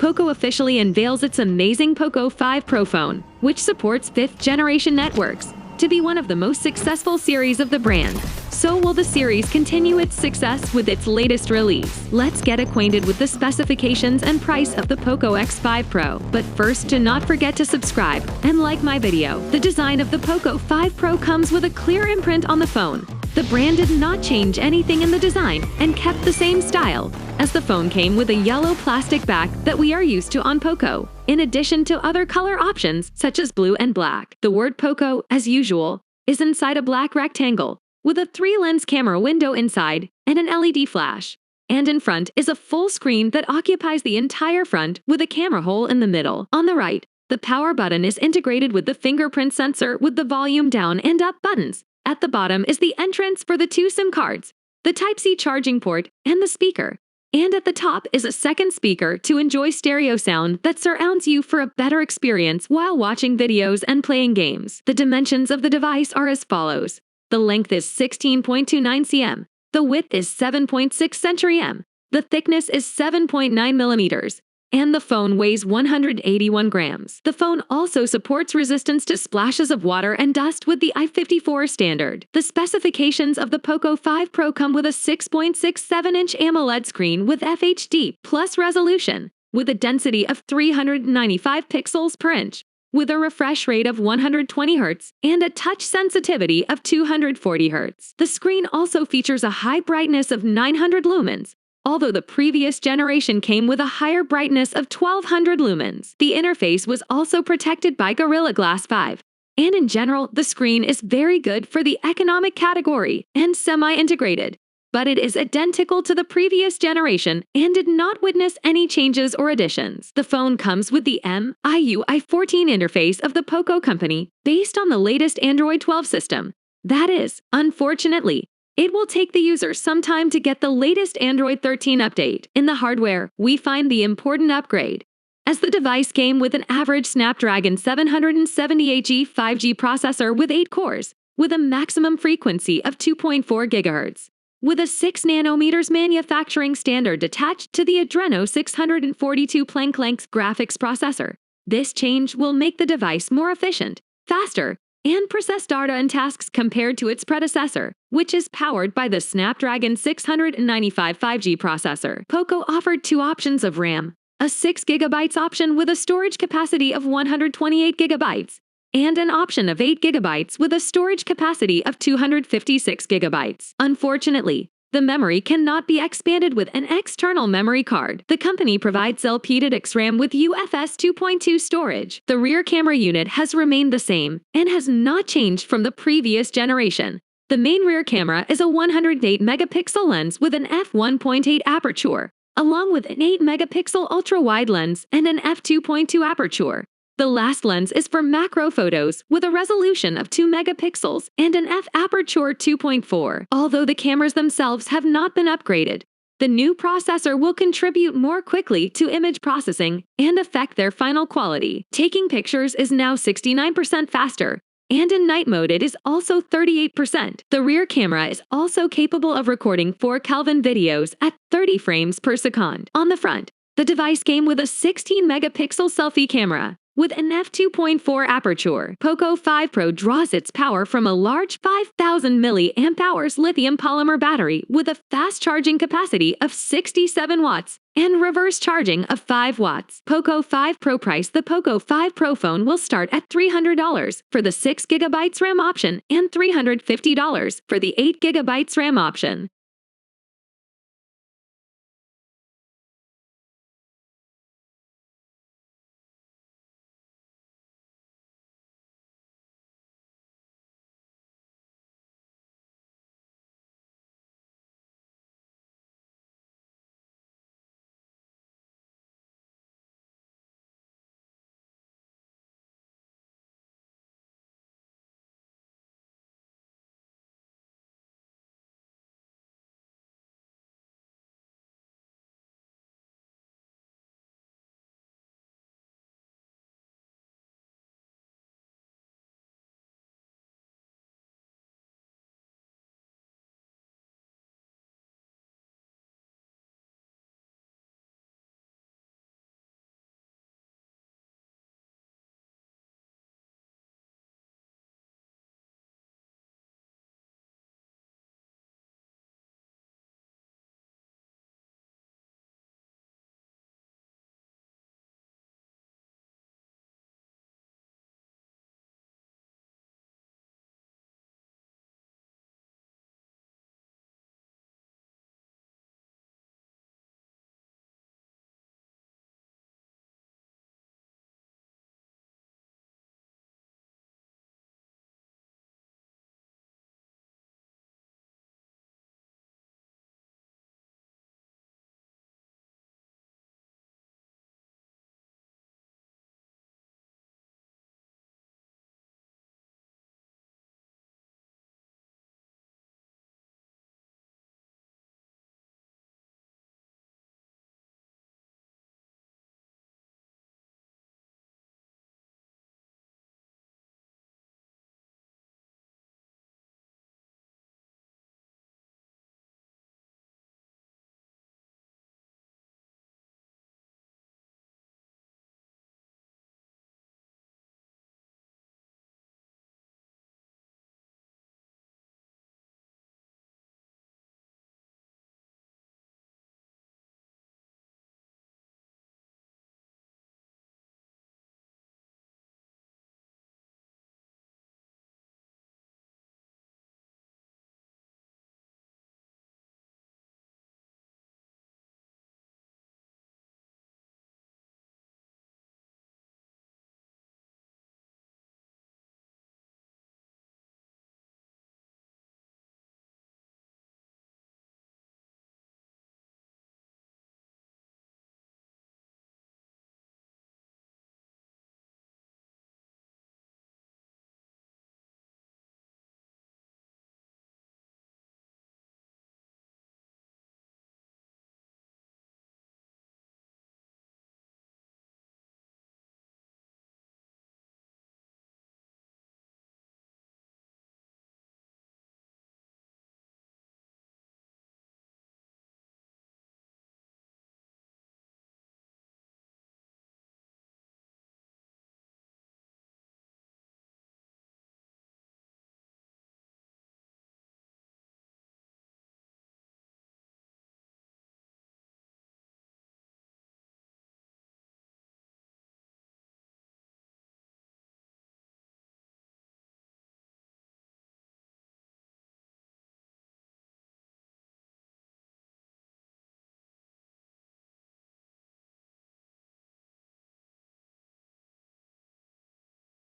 POCO officially unveils its amazing POCO X5 Pro phone, which supports 5th-generation networks, to be one of the most successful series of the brand. So will the series continue its success with its latest release? Let's get acquainted with the specifications and price of the POCO X5 Pro. But first, do not forget to subscribe and like my video. The design of the POCO X5 Pro comes with a clear imprint on the phone. The brand did not change anything in the design and kept the same style, as the phone came with a yellow plastic back that we are used to on POCO, in addition to other color options such as blue and black. The word POCO, as usual, is inside a black rectangle, with a 3-lens camera window inside and an LED flash. And in front is a full screen that occupies the entire front with a camera hole in the middle. On the right, the power button is integrated with the fingerprint sensor with the volume down and up buttons. At the bottom is the entrance for the 2 SIM cards, the Type-C charging port, and the speaker. And at the top is a second speaker to enjoy stereo sound that surrounds you for a better experience while watching videos and playing games. The dimensions of the device are as follows. The length is 16.29 cm. The width is 7.6 cm. The thickness is 7.9 millimeters. And the phone weighs 181 grams. The phone also supports resistance to splashes of water and dust with the I54 standard. The specifications of the POCO X5 Pro come with a 6.67-inch AMOLED screen with FHD plus resolution, with a density of 395 pixels per inch, with a refresh rate of 120 Hz and a touch sensitivity of 240 Hz. The screen also features a high brightness of 900 lumens, although the previous generation came with a higher brightness of 1200 lumens. The interface was also protected by Gorilla Glass 5. And in general, the screen is very good for the economic category and semi-integrated. But it is identical to the previous generation and did not witness any changes or additions. The phone comes with the MIUI 14 interface of the POCO company, based on the latest Android 12 system. That is, unfortunately, it will take the user some time to get the latest Android 13 update. In the hardware, we find the important upgrade, as the device came with an average Snapdragon 778G 5G processor with 8 cores, with a maximum frequency of 2.4 GHz, with a 6 nanometers manufacturing standard attached to the Adreno 642 Planck length graphics processor. This change will make the device more efficient, faster, and process data and tasks compared to its predecessor, which is powered by the Snapdragon 695 5G processor. POCO offered 2 options of RAM, a 6 GB option with a storage capacity of 128 GB, and an option of 8 GB with a storage capacity of 256 GB. Unfortunately, the memory cannot be expanded with an external memory card. The company provides LPDDR RAM with UFS 2.2 storage. The rear camera unit has remained the same and has not changed from the previous generation. The main rear camera is a 108-megapixel lens with an f1.8 aperture, along with an 8-megapixel ultra-wide lens and an f2.2 aperture. The last lens is for macro photos with a resolution of 2 megapixels and an f-aperture 2.4. Although the cameras themselves have not been upgraded, the new processor will contribute more quickly to image processing and affect their final quality. Taking pictures is now 69% faster, and in night mode it is also 38%. The rear camera is also capable of recording 4K videos at 30 frames per second. On the front, the device came with a 16-megapixel selfie camera with an f2.4 aperture. POCO X5 Pro draws its power from a large 5,000 mAh lithium polymer battery with a fast charging capacity of 67 watts and reverse charging of 5 watts. POCO X5 Pro price. The POCO X5 Pro phone will start at $300 for the 6 GB RAM option and $350 for the 8 GB RAM option.